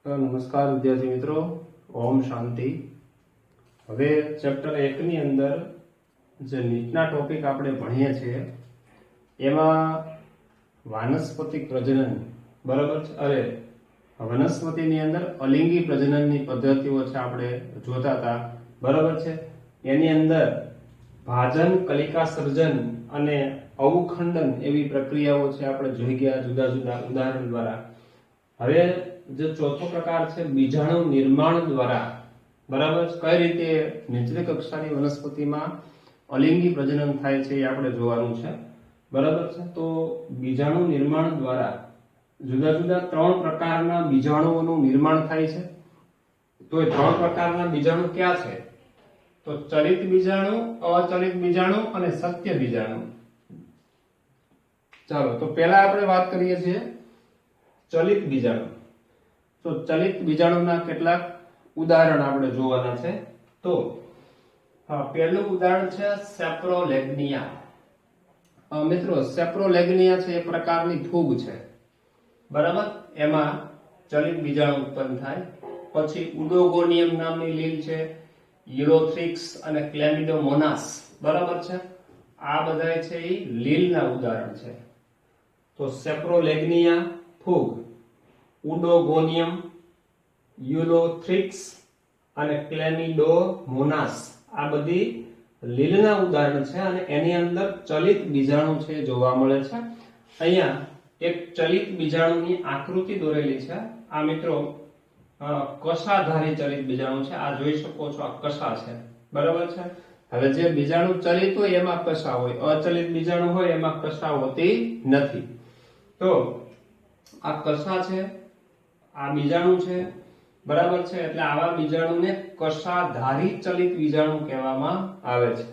તો નમસ્કાર વિદ્યાર્થી મિત્રો, ઓમ શાંતિ। હવે ચેપ્ટર 1 ની અંદર જે નીટના ટોપિક આપણે ભણીએ છીએ એમાં વાનસ્પતિક પ્રજનન, બરાબર છે? અરે વનસ્પતિની અંદર અલિંગી પ્રજનનની પદ્ધતિઓ છે આપણે જોતા હતા, બરાબર છે? એની અંદર ભાજન, કલિકા સર્જન અને અવખંડન એવી પ્રક્રિયાઓ છે આપણે જોઈ ગયા જુદા જુદા ઉદાહરણ દ્વારા। હવે જે ચોથો પ્રકાર છે બીજાણુ નિર્માણ દ્વારા, બરાબર, કઈ રીતે નીચલી કક્ષાની વનસ્પતિમાં અલિંગી પ્રજનન થાય છે એ આપણે જોવાનું છે, બરાબર છે? તો બીજાણુ નિર્માણ દ્વારા જુદા જુદા 3 પ્રકારના બીજાણુઓનું નિર્માણ થાય છે। તો એ 3 પ્રકારના બીજાણુ ક્યાં છે? તો ચલિત બીજાણુ, અચલિત બીજાણુ અને સત્ય બીજાણુ। ચાલો, તો પહેલા આપણે વાત કરીએ છીએ ચલિત બીજાણુ। તો ચલિત બીજાણુના કેટલાક ઉદાહરણ આપણે જોવાના છે। તો પહેલું ઉદાહરણ છે સેપ્રોલેગ્નિયા। મિત્રો, સેપ્રોલેગ્નિયા છે એ પ્રકારની ફૂગ છે, બરાબર? એમાં ચલિત બીજાણુ ઉત્પન્ન થાય। પછી ઉડોગોનિયમ નામની લીલ છે, યુરોથ્રિક્સ અને ક્લેમિડોમોનાસ, બરાબર છે? આ બધા છે એ લીલના ઉદાહરણ છે। તો સેપ્રોલેગ્નિયા ફૂગ, ઉડોગોનિયમ, યુલોથ્રિક્સ અને ક્લેમિડોમોનાસ આ બધી લીલના ઉદાહરણ છે અને એની અંદર ચલિત બીજાણુ છે જોવા મળે છે। અહીંયા એક ચલિત બીજાણુની આકૃતિ દોરેલી છે। આ મિત્રો કશાધારી ચલિત બીજાણુ છે, આ જોઈ શકો છો, આ કશા છે, બરાબર છે? હવે જે બીજાણુ ચલિત હોય એમાં કશા હોય, અચલિત બીજાણુ હોય એમાં કશા હોતી નથી। તો આ કશા છે, આ બીજાણુ છે, બરાબર છે? એટલે આવા બીજાણુને કશાધારી ચલિત બીજાણુ કહેવામાં આવે છે।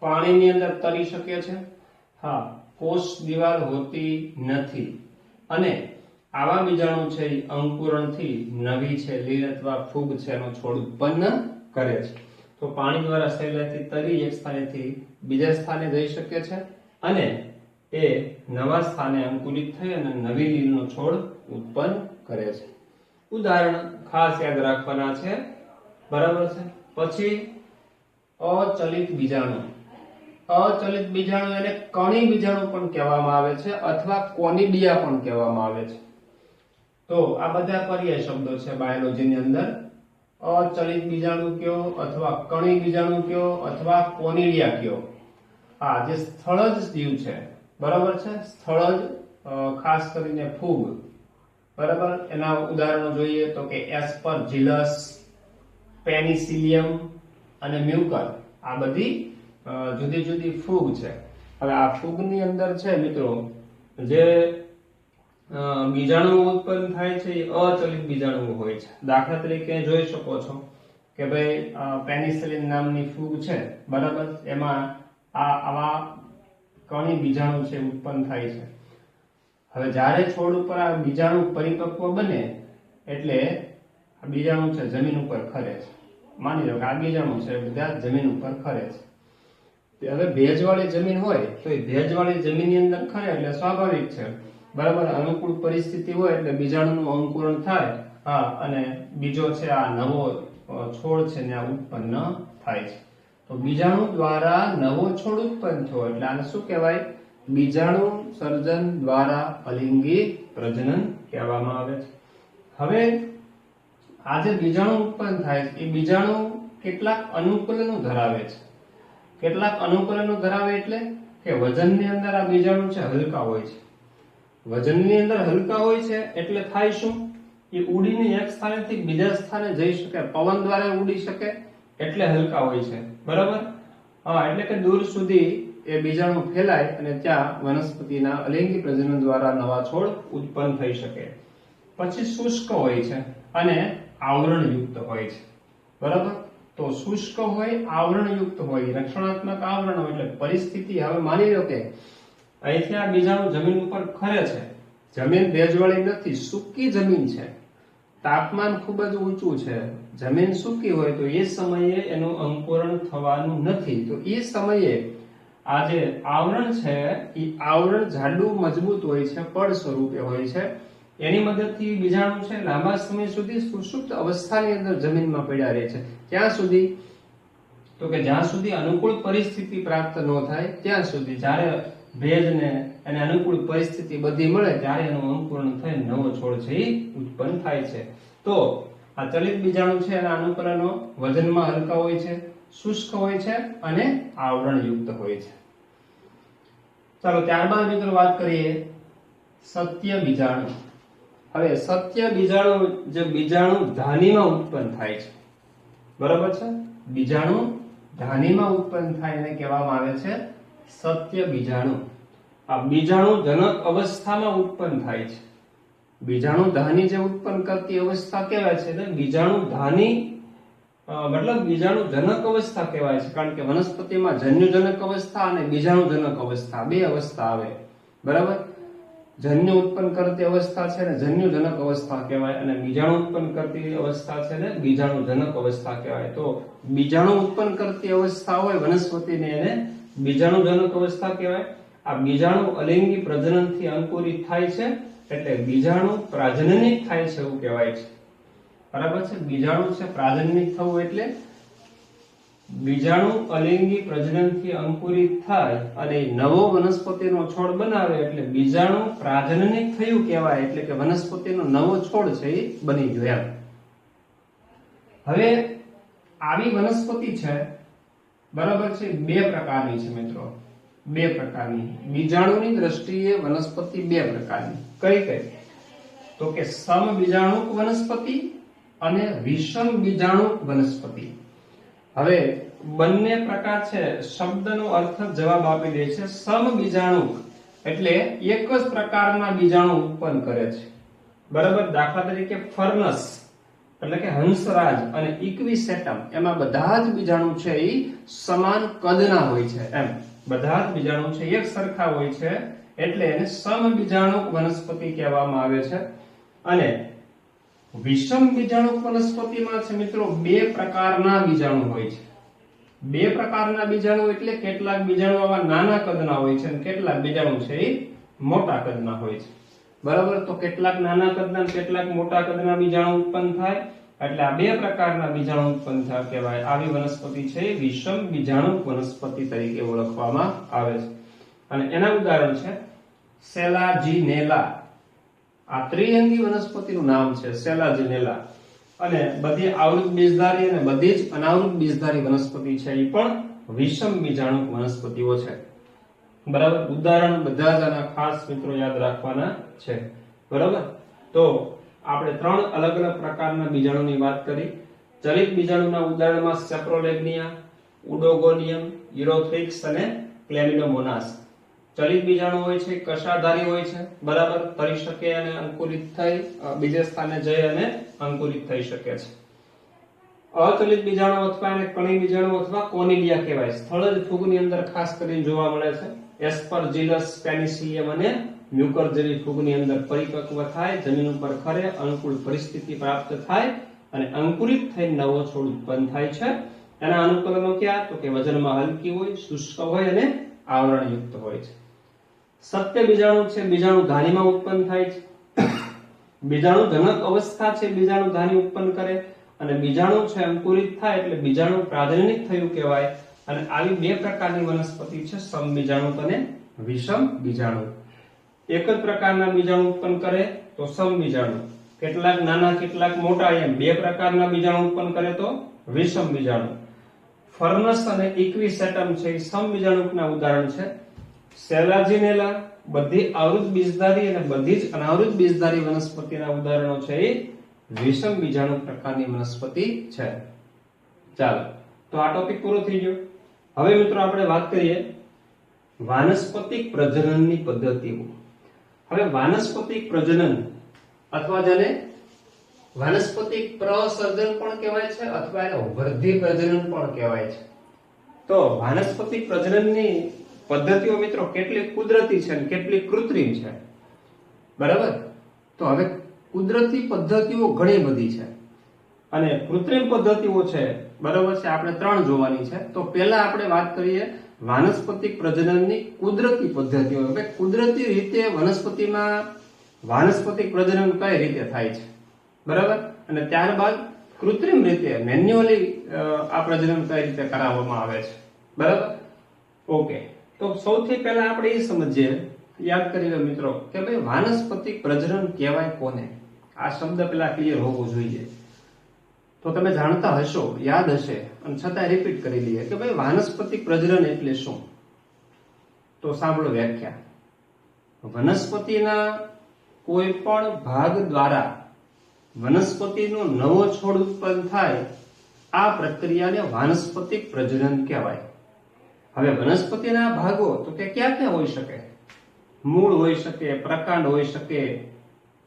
પાણીની અંદર તરી શકે છે, હા, કોષ દિવાલ હોતી નથી અને આવા બીજાણુ છે એ અંકુરણથી નવી છે લીલ અથવા ફૂગ છે એનો છોડ ઉત્પન્ન કરે છે। તો પાણી દ્વારા સહેલાઈથી તરી એક સ્થાનેથી બીજા સ્થાને જઈ શકે છે અને એ નવા સ્થાને અંકુરિત થઈ અને નવી લીલનો છોડ ઉત્પન્ન કરે છે। ઉદાહરણ ખાસ યાદ રાખવાના છે, બરાબર છે? પછી અચલિત બીજાણુ। અચલિત બીજાણુ એને કણી બીજાણુ પણ કહેવામાં આવે છે અથવા કોનિડિયા પણ કહેવામાં આવે છે। તો આ બધા પર્યાય શબ્દો છે બાયોલોજીની અંદર। અચલિત બીજાણુ કયો અથવા કણી બીજાણુ કયો અથવા કોનિડિયા કયો। આ જે સ્થળજ જીવ છે, બરાબર છે? સ્થળજ, ખાસ કરીને ફૂગ, બરાબર? એના ઉદાહરણો જોઈએ તો કે એસ્પરજીલસ, પેનિસિલિયમ અને મ્યુકર, આ બધી જુદી જુદી ફૂગ છે। હવે આ ફૂગની અંદર છે મિત્રો જે બીજાણુ ઉત્પન્ન થાય છે એ અચલિત બીજાણુ હોય છે। દાખલા તરીકે જોઈ શકો છો કે ભાઈ પેનિસિલિન નામની ફૂગ છે, બરાબર? એમાં આવા કણી બીજાણુ છે ઉત્પન્ન થાય છે। હવે જ્યારે છોડ ઉપર આ બીજાણુ પરિપક્વ બને એટલે આ બીજાણુ છે જમીન ઉપર ખરે છે। માની લો કે આ બીજાણુ છે બધા જમીન ઉપર ખરે છે। હવે ભેજવાળી જમીન હોય તો એ ભેજવાળી જમીનની અંદર ખરે એટલે સ્વાભાવિક છે, બરાબર? અનુકૂળ પરિસ્થિતિ હોય એટલે બીજાણુનું અંકુરણ થાય, હા, અને બીજો છે આ નવો છોડ છે ને આ ઉત્પન્ન થાય છે। તો બીજાણુ દ્વારા નવો છોડ ઉત્પન્ન થયો એટલે આને શું કહેવાય? બીજાણુ સર્જન દ્વારા અલિંગી પ્રજનન કહેવામાં આવે છે। હવે આ જે બીજાણુ ઉત્પન્ન થાય છે એ બીજાણુ કેટલાક અનુકૂલનો ધરાવે છે। કેટલાક અનુકૂલનો ધરાવે એટલે કે વજનની અંદર આ બીજાણુ છે હલકા હોય છે। વજનની અંદર હલકા હોય છે એટલે થાય શું? એ ઉડીને એક સ્થાનેથી બીજા સ્થાને જઈ શકે, પવન દ્વારા ઉડી શકે એટલે હલકા હોય છે, બરાબર? હા, એટલે કે દૂર સુધી એ બીજાણુ ફેલાય અને ત્યાં વનસ્પતિના અલિંગી પ્રજનન દ્વારા નવા છોડ ઉત્પન્ન થઈ શકે। પછી શુષ્ક હોય છે અને આવરણયુક્ત હોય છે, બરાબર? તો શુષ્ક હોય, આવરણયુક્ત હોય, રક્ષણાત્મક આવરણ હોય એટલે પરિસ્થિતિ, હવે માની લો કે અહીંથી આ બીજાણુ જમીન ઉપર ખરે છે, જમીન ભેજવાળી નથી, સૂકી જમીન છે, તાપમાન ખૂબ જ ઊંચું છે, જમીન સૂકી હોય તો એ સમયે એનું અંકુરણ થવાનું નથી। તો એ સમયે આ જે આવરણ છે એ આવરણ જાડું મજબૂત હોય છે, પડ સ્વરૂપે હોય છે, એની મદદથી બીજાણુ છે લાંબા સમય સુધી સુષુપ્ત અવસ્થાની અંદર જમીનમાં પડ્યા રહે છે. ક્યાં સુધી? તો કે જ્યાં સુધી અનુકૂળ પરિસ્થિતિ પ્રાપ્ત ન થાય ત્યાં સુધી. જ્યારે ભેજને અને અનુકૂળ પરિસ્થિતિ બધી મળે ત્યારે એનું અંકુરણ થઈ નવો છોડ છે એ ઉત્પન્ન થાય છે. તો આ ચલિત બીજાણુ છે એના અનુકરણો વજનમાં હલકા હોય છે, શુષ્ક હોય છે અને આવરણયુક્ત હોય છે. ચાલો ત્યારબાદ મિત્રો વાત કરીએ સત્ય બીજાણુ. હવે સત્ય બીજાણુ જે બીજાણુ ધાનીમાં ઉત્પન્ન થાય છે, બરાબર છે? બીજાણુ ધાનીમાં ઉત્પન્ન થાય એને કહેવામાં આવે છે સત્ય બીજાણુ. આ બીજાણુ જનક અવસ્થામાં ઉત્પન્ન થાય છે. બીજાણુ ધાની જે ઉત્પન્ન કરતી અવસ્થા કહેવાય છે ને બીજાણુ ધાની મતલબ બીજાણુ જનક અવસ્થા કહેવાય છે. કારણ કે વનસ્પતિમાં જન્યુજનક અવસ્થા અને બીજાણુજનક અવસ્થા બે અવસ્થા આવે, બરાબર? જન્યુ ઉત્પન્ન કરતી અવસ્થા છે ને જન્યુજનક અવસ્થા કહેવાય અને બીજાણુ ઉત્પન્ન કરતી અવસ્થા છે ને બીજાણુજનક અવસ્થા કહેવાય. તો બીજાણુ ઉત્પન્ન કરતી અવસ્થા હોય વનસ્પતિને એને બીજાણુજનક અવસ્થા કહેવાય. આ બીજાણુ અલિંગી પ્રજનનથી અંકુરિત થાય છે એટલે બીજાણુ પ્રાજનનિક થાય છે એવું કહેવાય છે, બરાબર છે? બીજાણુ છે પ્રાજનનિક થવું એટલે બીજાણુ અલિંગી પ્રજનનથી અંકુરિત થાય અને નવો વનસ્પતિનો છોડ બનાવે એટલે બીજાણુ પ્રાજનનિક થયું કહેવાય. એટલે કે વનસ્પતિનો નવો છોડ છે એ બની ગયો એમ. હવે આવી વનસ્પતિ છે, બરાબર છે, બે પ્રકારની છે મિત્રો, બે પ્રકારની. બીજાણુની દ્રષ્ટિએ વનસ્પતિ બે પ્રકારની. કઈ કઈ? તો કે સમબીજાણુક વનસ્પતિ અને વિષમ બીજાણુક વનસ્પતિ. હવે બંને પ્રકાર છે, શબ્દનો અર્થ જવાબ આપી દે છે. સમબીજાણુક એટલે એક જ પ્રકારના બીજાણુ ઉત્પન્ન કરે છે, બરાબર? દાખલા તરીકે ફર્નસ એટલે કે હંસરાજ અને ઇક્વિસેટમ, એમાં બધા જ બીજાણુ છે એ સમાન કદના હોય છે એમ. બધા જ બીજાણુ છે એક સરખા હોય છે એટલે એને સમબીજાણુક વનસ્પતિ કહેવામાં આવે છે. અને વિષમ બીજાણુક વનસ્પતિમાં છે મિત્રો બે પ્રકારના બીજાણુ હોય છે. બે પ્રકારના બીજાણુ એટલે કેટલાક બીજાણુ આવા નાના કદના હોય છે અને કેટલાક બીજાણુ છે એ મોટા કદના હોય છે, બરાબર? તો કેટલાક નાના કદના અને કેટલાક મોટા કદના બીજાણુ ઉત્પન્ન થાય એટલે આ બે પ્રકારના બીજાણુ ઉત્પન્ન થયા કહેવાય. આવી વનસ્પતિ છે વિષમ બીજાણુક વનસ્પતિ તરીકે ઓળખવામાં આવે છે. અને એના ઉદાહરણ છે સેલાજીનેલા. આ ત્રિઅંગી વનસ્પતિનું નામ છે સેલાજીનેલા. અને બધી આવૃત બીજધારી અને બધી જ અનાવૃત બીજધારી વનસ્પતિ છે એ પણ વિષમ બીજાણુક વનસ્પતિઓ છે, બરાબર? ઉદાહરણ બધા જ આના ખાસ મિત્રો યાદ રાખવાના છે, બરાબર? તો આપણે ત્રણ અલગ અલગ પ્રકારના બીજાણુની વાત કરી. ચલિત બીજાણુના ઉદાહરણમાં સેપ્રોલેગ્નિયા, ઉડોગોનિયમ, યુરોથ્રિક્સ અને ક્લેમિડોમોનાસ. ચલિત બીજાણુ હોય છે કશાધારી હોય છે, બરાબર? તરી શકે અને અંકુરિત થઈ બીજે સ્થાને જઈ અને અંકુરિત થઈ શકે છે. અચલિત બીજાણુ અથવા એને કણી બીજાણુ અથવા કોનિલિયા કહેવાય. સ્થળજ ફૂગની અંદર ખાસ કરીને જોવા મળે છે. એસ્પરજીલસ, પેનિસિલિયમ અને મ્યુકર જેવી ફૂગની અંદર પરિપક્વ થાય, જમીન ઉપર ખરે, અનુકૂળ પરિસ્થિતિ પ્રાપ્ત થાય અને અંકુરિત થઈને નવો છોડ ઉત્પન્ન થાય છે. એના અનુકરણો ક્યાં? તો કે વજનમાં હલકી હોય, શુષ્ક હોય અને આવરણયુક્ત હોય છે. સત્ય બીજાણુ છે બીજાણુ ધાનીમાં ઉત્પન્ન થાય છે. બીજાણુ જનક અવસ્થા છે બીજાણુ ધાની ઉત્પન્ન કરે અને બીજાણુ છે અંકુરિત થાય એટલે બીજાણુ પ્રાજનનિક થયું કહેવાય. અને આવી બે પ્રકારની વનસ્પતિ છે સમબીજાણુક અને વિષમ બીજાણુ. એક જ પ્રકારના બીજાણુ ઉત્પન્ન કરે તો સમબીજાણુ, કેટલાક નાના કેટલાક મોટા એમ બે પ્રકારના બીજાણુ ઉત્પન્ન કરે તો વિષમ બીજાણુ. ફર્નસ અને ઇક્વિસેટમ છે એ સમબીજાણુકના ઉદાહરણ છે. સેલાજીનેલા બધી આવૃત બીજધારી અને બધી જ અનાવૃત બીજધારી વનસ્પતિના ઉદાહરણો છે એ વિષમ બીજાણુ પ્રકારની વનસ્પતિ છે. ચાલો, તો આ ટોપિક પૂરો થઈ ગયો. હવે મિત્રો આપણે વાત કરીએ વાનસ્પતિક પ્રજનનની પદ્ધતિઓ. હવે વાનસ્પતિક પ્રજનન અથવા જેને વાનસ્પતિક પ્રસર્જન પણ કહેવાય છે અથવા એને વૃદ્ધિ પ્રજનન પણ કહેવાય છે. તો વાનસ્પતિક પ્રજનનની પદ્ધતિઓ મિત્રો કેટલી કુદરતી છે અને કેટલી કૃત્રિમ છે, બરાબર? તો હવે કુદરતી પદ્ધતિઓ ઘણી બધી છે અને કૃત્રિમ પદ્ધતિઓ છે, બરાબર છે? આપણે ત્રણ જોવાની છે. તો પહેલા આપણે વાત કરીએ વાનસ્પતિક પ્રજનનની કુદરતી પદ્ધતિઓ. હવે કુદરતી રીતે વનસ્પતિમાં વાનસ્પતિક પ્રજનન કઈ રીતે થાય છે, બરાબર, અને ત્યારબાદ કૃત્રિમ રીતે મેન્યુઅલી આ પ્રજનન કઈ રીતે કરાવવામાં આવે છે, બરાબર. ઓકે, તો સૌથી પહેલા આપણે એ સમજીએ, યાદ કરી લો મિત્રો, કે ભાઈ વાનસ્પતિક પ્રજનન કહેવાય કોને. આ શબ્દ પેલા ક્લિયર હોવો જોઈએ. તો તમે જાણતા હશો, યાદ હશે, અને છતાં રિપીટ કરી લઈએ કે ભાઈ વાનસ્પતિક પ્રજનન એટલે શું. તો સાંભળો વ્યાખ્યા. વનસ્પતિના કોઈ પણ ભાગ દ્વારા વનસ્પતિનો નવો છોડ ઉત્પન્ન થાય, આ પ્રક્રિયાને વાનસ્પતિક પ્રજનન કહેવાય. હવે વનસ્પતિના ભાગો તો કે ક્યાં ક્યાં હોઈ શકે? મૂળ હોઈ શકે, પ્રકાંડ હોઈ શકે,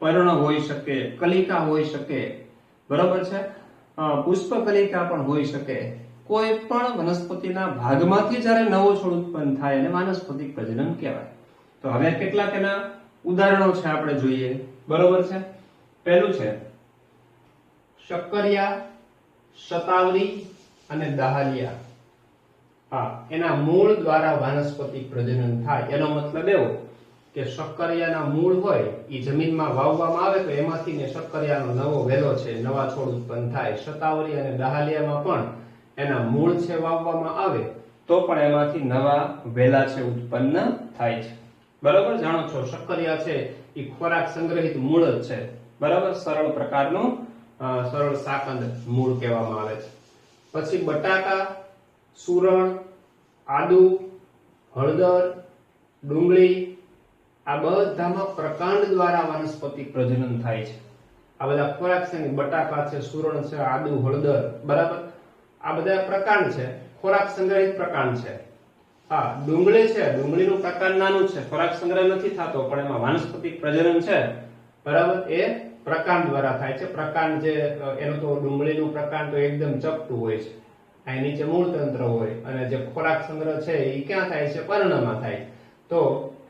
પર્ણ હોઈ શકે, કલિકા હોઈ શકે, બરોબર છે, પુષ્પકલિકા પણ હોઈ શકે. કોઈ પણ વનસ્પતિના ભાગમાંથી જ્યારે નવો છોડ ઉત્પન્ન થાય એને વાનસ્પતિક પ્રજનન કહેવાય. તો હવે કેટલાક એના ઉદાહરણો છે આપણે જોઈએ, બરોબર છે. પહેલું છે શક્કરિયા, શતાવરી અને દહાલિયા. હા, એના મૂળ દ્વારા વાનસ્પતિક પ્રજનન થાય. એનો મતલબ એવો કે શક્કરિયાના મૂળ હોય એ જમીનમાં વાવવામાં આવે તો એમાંથી ને શક્કરિયાનો નવો વેલો છે, નવા છોડ ઉત્પન્ન થાય. શતાવરી અને દહાલિયામાં પણ એના મૂળ છે વાવવામાં આવે તો પણ એમાંથી નવા વેલા છે ઉત્પન્ન થાય છે, બરાબર. જાણો છો શક્કરિયા છે એ ખોરાક સંગ્રહિત મૂળ જ છે, બરાબર. સરળ પ્રકારનું સરળ સાકંદ મૂળ કહેવામાં આવે છે. પછી બટાકા, સુરણ, આદુ, હળદર, ડુંગળી, આ બધામાં પ્રકાંડ દ્વારા વાનસ્પતિક પ્રજનન થાય છે. આ બધા ખોરાક સંગ્રહિત, બટાકા છે, સુરણ છે, આદુ, હળદર, બરાબર, આ બધા પ્રકાંડ છે, ખોરાક સંગ્રહિત પ્રકાંડ છે. હા, ડુંગળી છે, ડુંગળીનું પ્રકાંડ નાનું છે, ખોરાક સંગ્રહ નથી થતો, પણ એમાં વાનસ્પતિક પ્રજનન છે, બરાબર, એ પ્રકાંડ દ્વારા થાય છે. પ્રકાંડ જે એનું તો ડુંગળીનું પ્રકાંડ તો એકદમ ચપટું હોય છે, અહીં નીચે મૂળ તંત્ર હોય, અને જે ખોરાક સંગ્રહ છે એ ક્યાં થાય છે? પર્ણમાં થાય. તો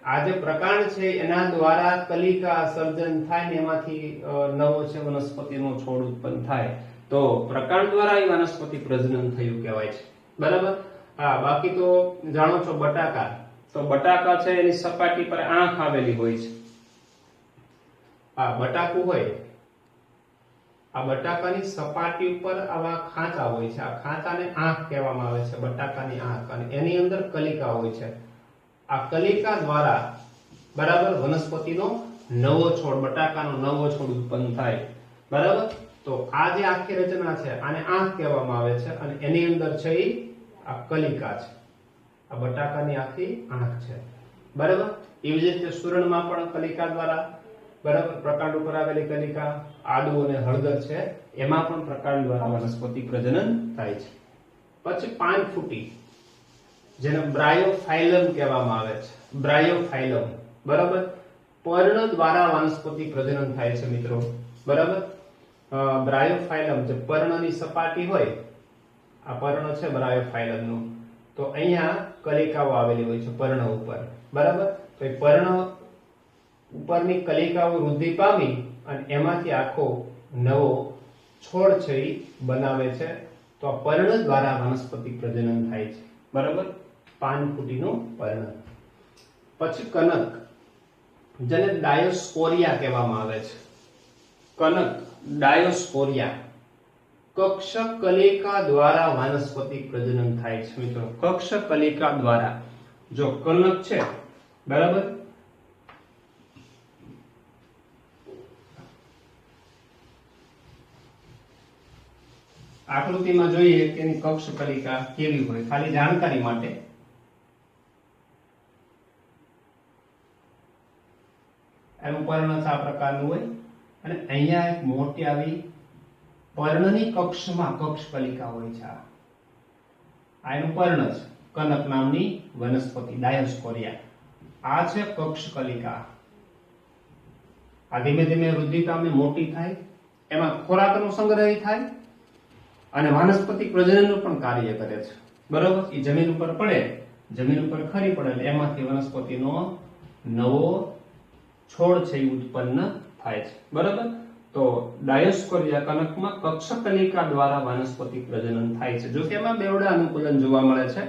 આ જે પ્રકાંડ છે એના દ્વારા કલિકા સર્જન થાય ને એમાંથી નવો છે વનસ્પતિનો છોડ ઉત્પન્ન થાય. તો પ્રકાંડ દ્વારા એ વાનસ્પતિક પ્રજનન થયું કહેવાય છે, બરાબર. હા, બાકી તો જાણો છો બટાકા, તો બટાકા છે એની સપાટી પર આંખ આવેલી હોય છે. આ બટાકું હોય, આ બટાકાની સપાટી ઉપર આવા ખાંચા હોય છે. આ ખાંચાને આંખ કહેવામાં આવે છે, બટાકાની આંખ, અને એની અંદર કલિકા હોય છે. આ કલિકા દ્વારા, બરાબર, વનસ્પતિનો નવો છોડ, બટાકાનો નવો છોડ ઉત્પન્ન થાય, બરાબર. તો આ જે આખી રચના છે આને આંખ કહેવામાં આવે છે, અને એની અંદર છે એ આ કલિકા છે. આ બટાકાની આખી આંખ છે, બરાબર. એવી જ રીતે સુરણમાં પણ કલિકા દ્વારા, બરાબર, પ્રકાંડ ઉપર આવેલી કલિકા, આદુ અને હળદર છે એમાં પણ પ્રકાંડ દ્વારા વનસ્પતિક પ્રજનન થાય છે. પછી પાનફૂટી, જેને બ્રાયોફાઇલમ કહેવામાં આવે છે, બ્રાયોફાઇલમ, બરાબર, પર્ણ દ્વારા વાનસ્પતિક પ્રજનન થાય છે મિત્રો, બરાબર. બ્રાયોફાઇલમ, જે પર્ણની સપાટી હોય, આ પર્ણ છે બ્રાયોફાઇલમનું, તો અહીંયા કલિકાઓ આવેલી હોય છે પર્ણ ઉપર, બરાબર. તો એ પર્ણ ઉપરની કલિકાઓ વૃદ્ધિ પામી અને એમાંથી આખો નવો છોડ છે એ બનાવે છે. તો આ પર્ણ દ્વારા વાનસ્પતિક પ્રજનન થાય છે, બરાબર, પાનફૂટીનું પર્ણ. પછી કનક, જેને ડાયોસ્કોરિયા કહેવામાં આવે છે. કનક, ડાયોસ્કોરિયા, કક્ષ કલિકા દ્વારા વાનસ્પતિક પ્રજનન થાય છે મિત્રો. કક્ષ કલિકા દ્વારા, જો કનક છે, બરાબર, આકૃતિમાં જોઈએ કે એની કક્ષ કલિકા કેવી હોય, ખાલી જાણકારી માટે. એનું પર્ણ આ પ્રકારનું હોય, અને અહીંયા એક મોટી આવી પર્ણની કક્ષમાં કક્ષ કલિકા હોય છે. આ એનું પર્ણ છે, કનક નામની વનસ્પતિ, ડાયોસ્કોરિયા. આ છે કક્ષ કલિકા. આ ધીમે ધીમે વૃદ્ધિ પામે, મોટી થાય, એમાં ખોરાકનો સંગ્રહ થાય અને વાનસ્પતિક પ્રજનનનું પણ કાર્ય કરે છે, બરાબર. એ જમીન ઉપર પડે, જમીન ઉપર ખરી પડે એટલે એમાંથી વનસ્પતિનો નવો છોડ છે એ ઉત્પન્ન થાય છે, બરાબર. તો ડાયોસ્કોરિયા કનકમાં કક્ષ કલિકા દ્વારા વાનસ્પતિક પ્રજનન થાય છે. જો કે એમાં બેવડા અનુકૂલન જોવા મળે છે.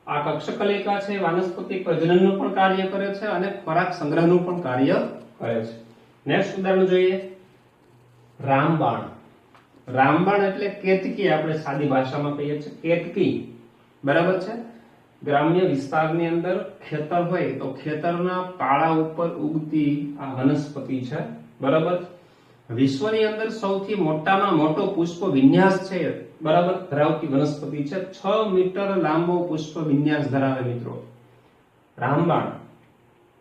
આ કક્ષ કલિકા છે વાનસ્પતિક પ્રજનનનું પણ કાર્ય કરે છે અને ખોરાક સંગ્રહનું પણ કાર્ય કરે છે. નેક્સ્ટ ઉદાહરણ જોઈએ, રામબાણ. રામબાણ એટલે કેતકી, આપણે સાદી ભાષામાં કહીએ છીએ કેતકી, બરાબર છે. ગ્રામ્ય વિસ્તારની અંદર ખેતર હોય તો ખેતરના પાળા ઉપર ઉગતી આ વનસ્પતિ છે, બરાબર. વિશ્વની અંદર સૌથી મોટામાં મોટો પુષ્પ વિન્યાસ છે, બરાબર, ધરાવતી વનસ્પતિ છે. 6 મીટર લાંબો પુષ્પ વિન્યાસ ધરાવે મિત્રો રામબાણ.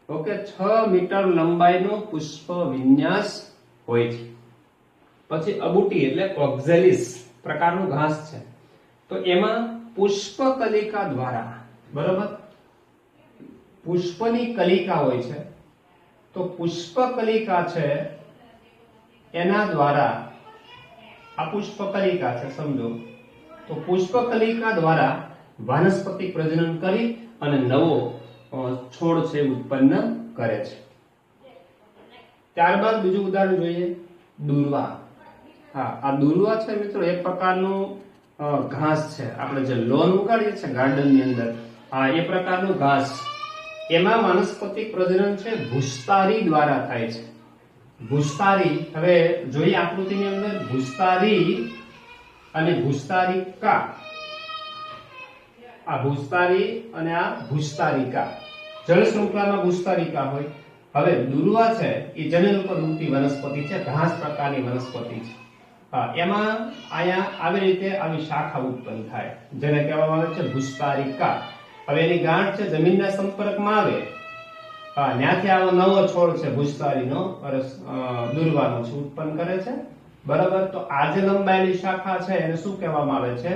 ઓકે, 6 મીટર લંબાઈનો પુષ્પ વિન્યાસ હોય છે. પછી અબુટી એટલે ઓક્ઝેલિસ પ્રકારનું ઘાસ છે. તો એમાં પુષ્પકલિકા દ્વારા, બરાબર, પુષ્પની કલિકા હોય છે, તો પુષ્પકલિકા છે એના દ્વારા, આ પુષ્પકલિકા છે સમજો, તો પુષ્પકલિકા દ્વારા વાનસ્પતિક પ્રજનન કરી અને નવો છોડ છે ઉત્પન્ન કરે છે. ત્યારબાદ બીજું ઉદાહરણ જોઈએ, દુર્વા. હા, આ દુર્વા છે મિત્રો એક પ્રકારનું ઘાસ છે. આપણે જે લોન ઉગાડીએ છીએ ગાર્ડનની અંદર, આ એ પ્રકારનું ઘાસ. એમાં વાનસ્પતિક પ્રજનન છે ભૂસ્તારી દ્વારા થાય છે. ભૂસ્તારી, હવે જોઈએ આકૃતિની અંદર, ભૂસ્તારી અને ભૂસ્તારિકા. આ ભૂસ્તારી અને આ ભૂસ્તારિકા, જળ શૃંખલામાં ભૂસ્તારિકા હોય. હવે દુર્વા છે એ જમીન ઉપર ઉગતી વનસ્પતિ છે, ઘાસ પ્રકારની વનસ્પતિ છે. એમાં અહીંયા આવી રીતે આવી શાખા ઉત્પન્ન થાય, જેને કહેવામાં આવે છે ભૂસ્તારિકા. હવે એની ગાંઠ છે જમીનના સંપર્કમાં આવે, ત્યાંથી આવો નવો છોડ છે ભૂસ્તારીનો, દુર્વાનો છે, ઉત્પન્ન કરે છે, બરાબર. તો આ જે લંબાયેલી શાખા છે એને શું કહેવામાં આવે છે?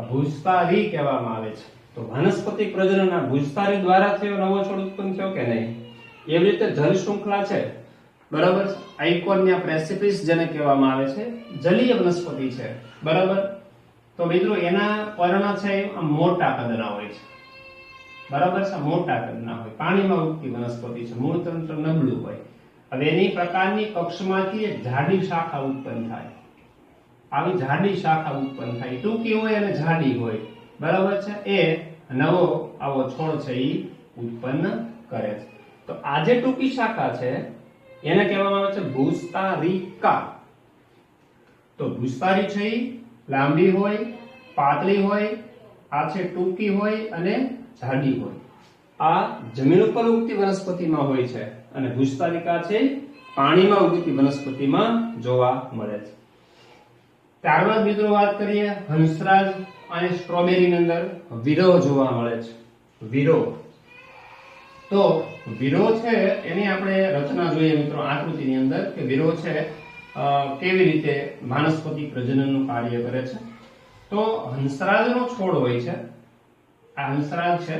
ભૂસ્તારી કહેવામાં આવે છે. તો વાનસ્પતિક પ્રજનન આ ભૂસ્તારી દ્વારા થયો, નવો છોડ ઉત્પન્ન થયો કે નહીં. એવી રીતે જળ શૃંખલા છે, બરાબર, આઇકોનિયા પ્રેસિપિસ જેને કહેવામાં આવે છે, જલીય વનસ્પતિ છે, બરાબર. તો મિત્રો એના પર્ણ છે એ મોટા કદના હોય છે, બરાબર છે, મોટા કદના હોય, પાણીમાં ઉગતી વનસ્પતિ છે, મૂળ તંત્ર નબળું હોય. હવે એની પ્રકારની કક્ષમાંથી એક જાડી શાખા ઉત્પન્ન થાય, આવી જાડી શાખા ઉત્પન્ન થાય, ટૂંકી હોય અને જાડી હોય, બરાબર છે. એ નવો આવો છોડ છે એ ઉત્પન્ન કરે છે. તો આ જે ટૂંકી શાખા છે એને કહેવામાં આવે છે ભૂસ્તારિકા. તો ભૂસ્તારી છે એ લાંબી હોય, પાતળી હોય, આ છે ટૂંકી હોય અને જાડી હોય. આ જમીન ઉપર ઉગતી વનસ્પતિમાં હોય છે અને ભૂસ્તારિકા છે પાણીમાં ઉગતી વનસ્પતિમાં જોવા મળે છે. ત્યારબાદ મિત્રો વાત કરીએ હંસરાજ અને સ્ટ્રોબેરીની અંદર વિરોહ જોવા મળે છે. વિરોહ, તો વિરોહ છે એની આપણે રચના જોઈએ મિત્રો આકૃતિની અંદર, કે વિરોહ છે કેવી રીતે વાનસ્પતિક પ્રજનનનું કાર્ય કરે છે. તો હંસરાજનો છોડ હોય છે, આ હંસરાજ છે,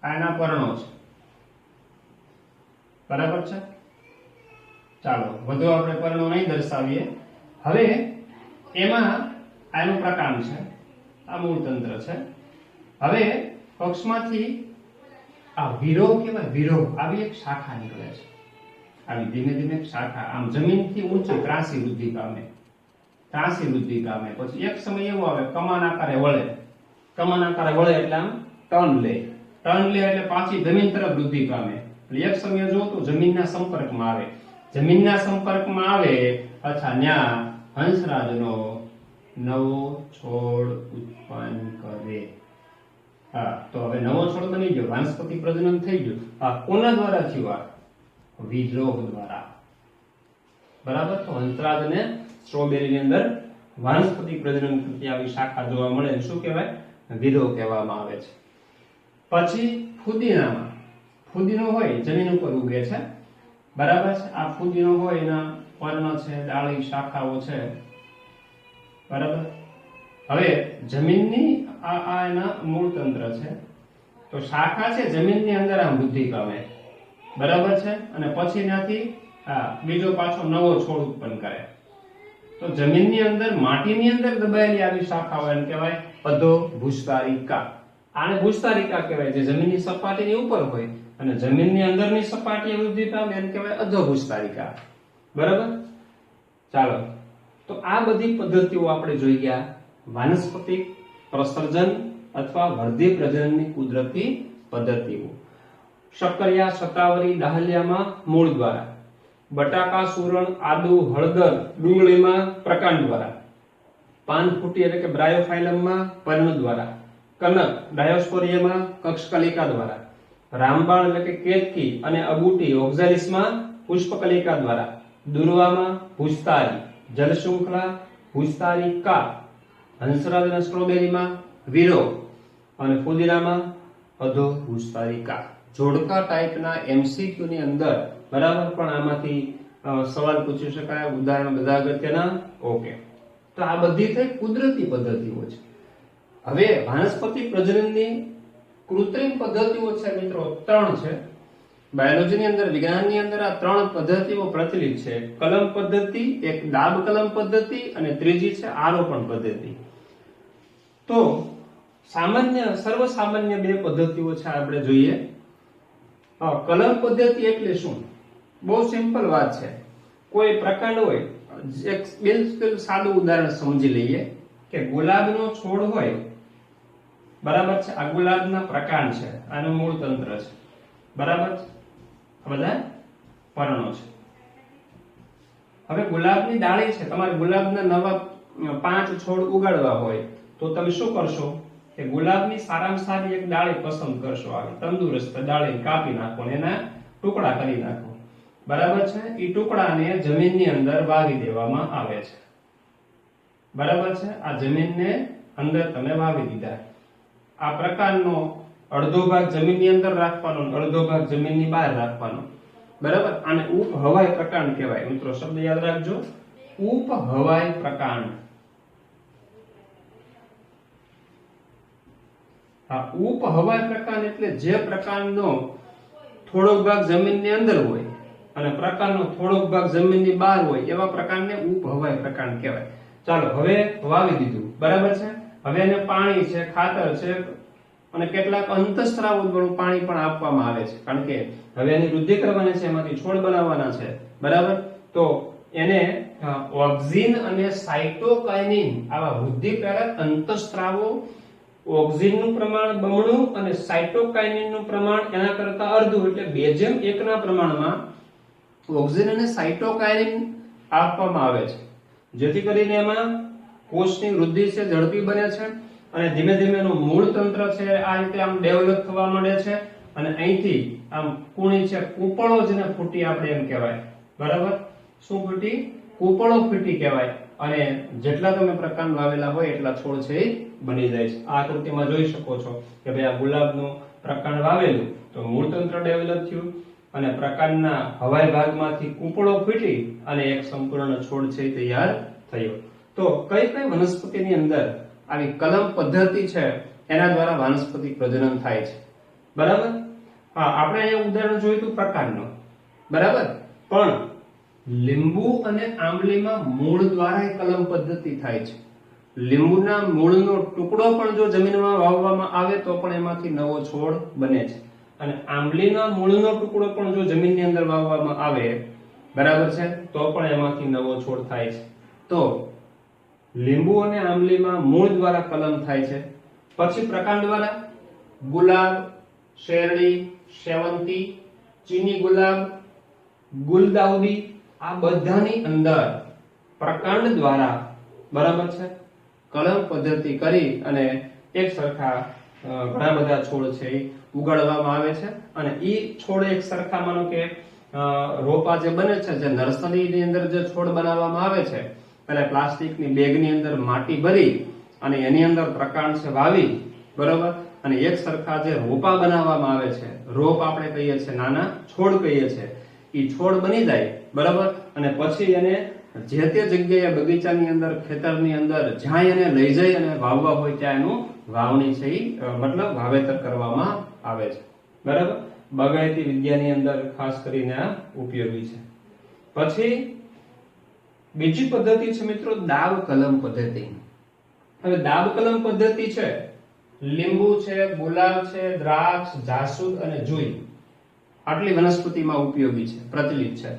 આના પર્ણો છે, બરાબર છે. ચાલો વધુ આપણે પર્ણો નહીં દર્શાવીએ. હવે એમાં આનું પ્રકાંડ છે, આ મૂળ તંત્ર છે. હવે પક્ષમાંથી આ વિરોહ કહેવાય, વિરોહ, આવી એક શાખા નીકળે છે, આવી ધીમે ધીમે શાખા આમ જમીનથી ઊંચી ત્રાસી વૃદ્ધિ પામે, ત્રાસી વૃદ્ધિ પામે. પછી એક સમય એવો આવે કમાન આકારે વળે, કમાન આકારે વળે એટલે આમ ટર્ન લે, ટર્ન લે એટલે પાછી જમીન તરફ વૃદ્ધિ પામે. એટલે એક સમય જો તો જમીનના સંપર્કમાં આવે, જમીનના સંપર્કમાં આવે, અચ્છા ન્યા હંસરાજનો નવો છોડ ઉત્પન્ન કરે. હા, તો હવે નવો છોડ બની ગયો, વાનસ્પતિક પ્રજનન થઈ ગયું. આ કોના દ્વારા થયું? આ વિરોહ દ્વારા, બરાબર. તો હંસરાજ અને સ્ટ્રોબેરીની અંદર વાનસ્પતિક પ્રજનન કરતી આવી શાખા જોવા મળે, શું કહેવાય? વિરોહ કહેવામાં આવે છે. પછી ફુદીનામાં, ફુદીનો હોય જમીન ઉપર ઉગે છે, બરાબર છે. આ ફુદીનો હોય એના પર્ણ છે, ડાળી, શાખાઓ છે, બરાબર. હવે જમીનની આ એના મૂળ તંત્ર છે. તો શાખા છે જમીનની અંદર આમ વૃદ્ધિ પામે, બરાબર છે, અને પછી એનાથી બીજો પાછો નવો છોડ ઉત્પન્ન કરે. તો જમીનની અંદર, માટીની અંદર દબાયેલી આવી શાખાઓ એને કહેવાય અધો ભૂસ્તારિકા. આને ભૂસ્તારિકા કહેવાય, જે જમીનની સપાટીની ઉપર હોય અને જમીનની અંદરની સપાટીએ વૃદ્ધિ પામે એને કહેવાય અધો ભૂસ્તારિકા, બરાબર. ચાલો, તો આ બધી પદ્ધતિઓ આપણે જોઈ ગયા વાનસ્પતિક પ્રસર્જન અથવા વર્ધી પ્રજનનની કુદરતી પદ્ધતિઓ. શક્કરિયા, શતાવરી, ડાહલિયામાં મૂળ દ્વારા, બટાકા, સુરણ, આદુ, હળદર, ડુંગળીમાં પ્રકાંડ દ્વારા, પાનફૂટી એટલે કે બ્રાયોફાઇલમમાં પર્ણ દ્વારા, કનક ડાયોસ્પોરિયામાં કક્ષકલિકા દ્વારા, રામબાણ એટલે કે કેતકી અને અબુટી ઓક્ઝાલિસમાં પુષ્પકલિકા દ્વારા, દુર્વામાં ભૂસ્તારી, જલશૃંખલા ભૂસ્તારિકા, હંસરાજ અને સ્ટ્રોબેરીમાં વીરો અને ફુદીનામાં અધો ભૂસ્તારિકા. જોડકા ટાઈપના એમસીક્યુ ની અંદર બરાબર પણ આમાંથી સવાલ પૂછી શકાય. ઉદાહરણ બધા અગત્યના. ઓકે, તો આ બધી થઈ કુદરતી પદ્ધતિઓ છે. હવે વાનસ્પતિ પ્રજનનની કૃત્રિમ પદ્ધતિઓ છે મિત્રો 3 છે. બાયોલોજીની અંદર, વિજ્ઞાનની અંદર આ 3 પદ્ધતિઓ પ્રચલિત છે. કલમ પદ્ધતિ, એક દાબ કલમ પદ્ધતિ અને ત્રીજી છે આરોપણ પદ્ધતિ. તો સર્વસામાન્ય 2 પદ્ધતિઓ છે આપણે જોઈએ. કલમ પદ્ધતિ એટલે શું? બહુ સિમ્પલ વાત છે. કોઈ પ્રકાંડ હોય, એક બિલકુલ સાદું ઉદાહરણ સમજી લઈએ કે ગુલાબનો છોડ હોય, બરાબર છે. આ ગુલાબના પ્રકાંડ છે, આનું મૂળ તંત્ર છે, બરાબર છે. આ બધા પર્ણો છે. હવે ગુલાબની ડાળી છે, તમારે ગુલાબના નવા 5 છોડ ઉગાડવા હોય તો તમે શું કરશો કે ગુલાબની સારામાં સારી એક ડાળી પસંદ કરશો. આવી તંદુરસ્ત ડાળી કાપી નાખો અને એના ટુકડા કરી નાખો, બરાબર છે. એ ટુકડાને જમીનની અંદર વાવી દેવામાં આવે છે, બરાબર છે. આ જમીનને અંદર તમે વાવી દીધા. આ પ્રકારનો અડધો ભાગ જમીનની અંદર રાખવાનો, અડધો ભાગ જમીનની બહાર રાખવાનો, બરાબર. આને ઉપહવાય પ્રકાંડ કહેવાય મિત્રો. શબ્દ યાદ રાખજો, ઉપહવાય પ્રકાંડ. આ ઉપહવાય પ્રકાંડ એટલે જે પ્રકાંડનો થોડોક ભાગ જમીનની અંદર હોય અને પ્રકાંડનો થોડોક ભાગ જમીનની બહાર હોય એવા પ્રકાંડને ઉપહવાય પ્રકાંડ કહેવાય. ચાલો, હવે વાવી દીધું, બરાબર છે. હવે એને પાણી છે, ખાતર છે અને કેટલાક અંતઃસ્ત્રાવ વાળું પાણી પણ આપવામાં આવે છે, કારણ કે હવે એની વૃદ્ધિ કરવાની છે, એમાંથી છોડ બનાવવાના છે, બરાબર. તો એને ઓક્સિન અને સાઇટોકાઇનિન આવા વૃદ્ધિ પ્રેરક અંતઃસ્ત્રાવો, ઓક્સિનનું પ્રમાણ બમણું અને સાઇટોકાઇનિનનું પ્રમાણ એના કરતા અડધું એટલે 2:1 ના પ્રમાણમાં ઓક્સિન અને સાઇટોકાઇનિન આપવામાં આવે છે, જેથી કરીને એમાં કોષની વૃદ્ધિ છે ઝડપી બને છે અને ધીમે ધીમે એનું મૂળ તંત્ર છે આ રીતે આમ ડેવલપ થવા માંડે છે અને અહીંથી આમ કુણી છે, કૂપળો જેને ફૂટી આપણે એમ કહેવાય, બરાબર. શું ફૂટી? કૂપળો ફૂટી કહેવાય. અને જેટલા તમે પ્રકાંડ વાવેલા હોય એટલા છોડ છે એ બની જાય છે. આ આકૃતિમાં જોઈ શકો છો કે ભાઈ આ ગુલાબનું પ્રકાંડ વાવેલું તો મૂળ તંત્ર ડેવલપ થયું અને પ્રકાંડના હવાઈ ભાગમાંથી કૂપળો ફૂટી અને એક સંપૂર્ણ છોડ છે તૈયાર થયો. તો કઈ કઈ વનસ્પતિની અંદર આવી કલમ પદ્ધતિ છે એના દ્વારા વાનસ્પતિક પ્રજનન થાય છે, બરાબર. હા, આપણે અહીંયા ઉદાહરણ જોયું હતું પ્રકાંડનું, બરાબર. પણ લીંબુ અને આંબલીમાં મૂળ દ્વારા કલમ પદ્ધતિ થાય છે. લીંબુના મૂળનો ટુકડો પણ જો જમીનમાં વાવવામાં આવે તો પણ એમાંથી નવો છોડ બને છે અને આંબલીના મૂળનો ટુકડો પણ જો જમીનની અંદર વાવવામાં આવે, બરાબર છે, તો પણ એમાંથી નવો છોડ થાય છે. તો લીંબુ અને આંબલીમાં મૂળ દ્વારા કલમ થાય છે. પછી પ્રકાંડ દ્વારા ગુલાબ, શેરડી, સેવંતી, ચીની ગુલાબ, ગુલદાઉદી આ બધાની અંદર પ્રકાંડ દ્વારા, બરાબર છે, કલમ પદ્ધતિ કરી અને એક સરખા ઘણા બધા છોડ છે એ ઉગાડવામાં આવે છે અને એ છોડ એક સરખા માનો કે રોપા જે બને છે, જે નર્સરીની અંદર જે છોડ બનાવવામાં આવે છે, પહેલા પ્લાસ્ટિકની બેગની અંદર માટી ભરી અને એની અંદર પ્રકાંડ છે વાવી, બરોબર, અને એક સરખા જે રોપા બનાવવામાં આવે છે, રોપ આપણે કહીએ છીએ, નાના છોડ કહીએ છીએ, એ છોડ બની જાય, બરાબર. અને પછી એને જે તે જગ્યાએ બગીચાની અંદર, ખેતરની અંદર જ્યાં એને લઈ જઈ અને વાવવા હોય ત્યાં એનું વાવણી છે મતલબ વાવેતર કરવામાં આવે છે, બરાબર. બાગાયતી વિદ્યાની અંદર ખાસ કરીને આ ઉપયોગી છે. પછી બીજી પદ્ધતિ છે મિત્રો દાબ કલમ પદ્ધતિ. હવે દાબ કલમ પદ્ધતિ છે, લીંબુ છે, ગુલાબ છે, દ્રાક્ષ, જાસૂદ અને જુઈ આટલી વનસ્પતિમાં ઉપયોગી છે, પ્રચલિત છે.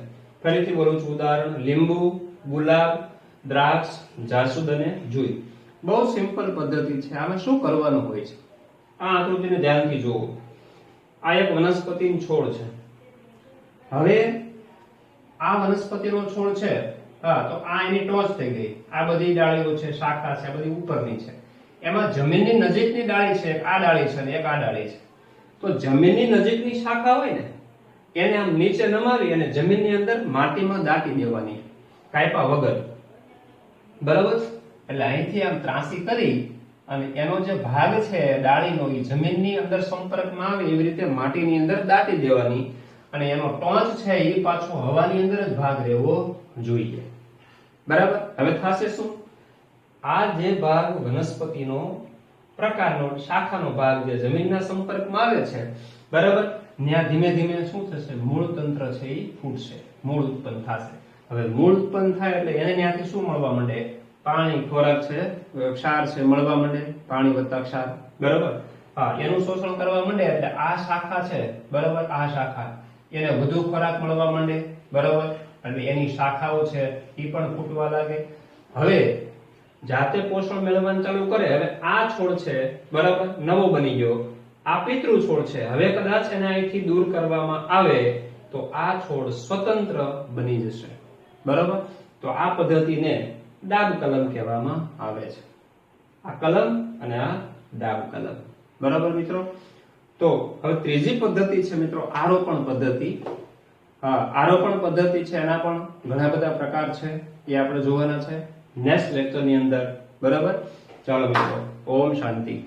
ફરીથી બોલું છું ઉદાહરણ: લીંબુ, ગુલાબ, દ્રાક્ષ, જાસૂદ અને જુઈ. બહુ સિમ્પલ પદ્ધતિ છે. આમાં શું કરવાનું હોય છે? આ આકૃતિને ધ્યાનથી જુઓ. આ એક વનસ્પતિનો છોડ છે. હવે આ વનસ્પતિનો છોડ છે, હા, તો આ એની ટોચ થઈ ગઈ. આ બધી ડાળીઓ છે, શાખા છે, બધી ઉપરની છે. એમાં જમીનની નજીકની ડાળી છે, આ ડાળી છે અને એક આ ડાળી છે. તો જમીનની નજીકની શાખા હોય ને એને આમ નીચે નમાવી અને જમીનની અંદર માટીમાં દાટી દેવાની, કાપ્યા વગર. બરાબર? એટલે અહીંથી આમ ત્રાસી કરી અને એનો જે ભાગ છે ડાળીનો એ જમીનની અંદર સંપર્કમાં આવે એવી રીતે માટીની અંદર દાટી દેવાની અને એનો ટોચ છે એ પાછો હવાની અંદર જ ભાગ રહેવો જોઈએ. બરાબર? હવે થશે શું? આ જે ભાગ વનસ્પતિનો પ્રકારનો શાખાનો ભાગ જે જમીનના સંપર્કમાં આવે છે, બરાબર, ત્યાં ધીમે ધીમે શું થશે? મૂળ તંત્ર છે એ ફૂટશે, મૂળ ઉત્પન્ન થશે. હવે મૂળ ઉત્પન્ન થાય એટલે એને ત્યાંથી શું મળવા માંડે? પાણી, ખોરાક છે, ક્ષાર છે મળવા માંડે, પાણી વત્તા ક્ષાર. બરાબર? હા, એનું શોષણ કરવા માંડે એટલે આ શાખા છે, બરાબર, આ શાખા એને વધુ ખોરાક મળવા માંડે. બરાબર? એટલે એની શાખાઓ છે એ પણ ફૂટવા લાગે. હવે જાતે પોષણ મેળવવાનું ચાલુ કરે. હવે આ છોડ છે, બરાબર, નવો બની ગયો. આ પિતૃ છોડ છે. હવે કદાચ એને અહીંથી દૂર કરવામાં આવે તો આ છોડ સ્વતંત્ર બની જશે. બરાબર? તો આ પદ્ધતિને ડાબ કલમ કહેવામાં આવે છે. આ કલમ અને આ ડાબ કલમ. બરાબર મિત્રો? તો હવે ત્રીજી પદ્ધતિ છે મિત્રો આરોપણ પદ્ધતિ. હા, આરોપણ પદ્ધતિ છે, એના પણ ઘણા બધા પ્રકાર છે, એ આપણે જોવાના છે નેક્સ્ટ લેક્ચરની અંદર. બરાબર? ચાલો મિત્રો, ઓમ શાંતિ.